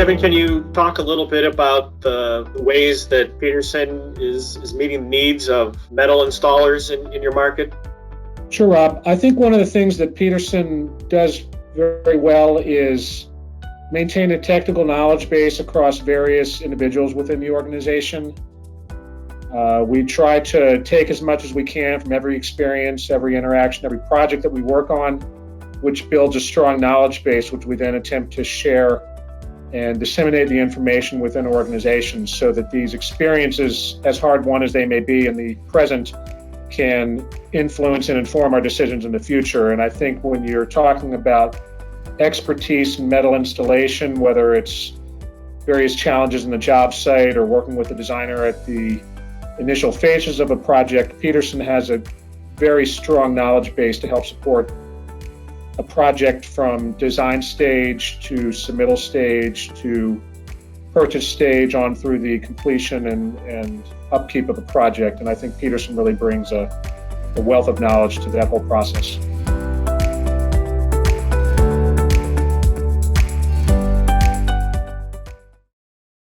Kevin, can you talk a little bit about the ways that Petersen is meeting the needs of metal installers in your market? Sure, Rob. I think one of the things that Petersen does very well is maintain a technical knowledge base across various individuals within the organization. We try to take as much as we can from every experience, every interaction, every project that we work on, which builds a strong knowledge base, which we then attempt to share and disseminate the information within organizations so that these experiences, as hard-won as they may be in the present, can influence and inform our decisions in the future. And I think when you're talking about expertise in metal installation, whether it's various challenges in the job site or working with the designer at the initial phases of a project, Petersen has a very strong knowledge base to help support a project from design stage to submittal stage to purchase stage on through the completion and upkeep of a project. And I think Petersen really brings a wealth of knowledge to that whole process.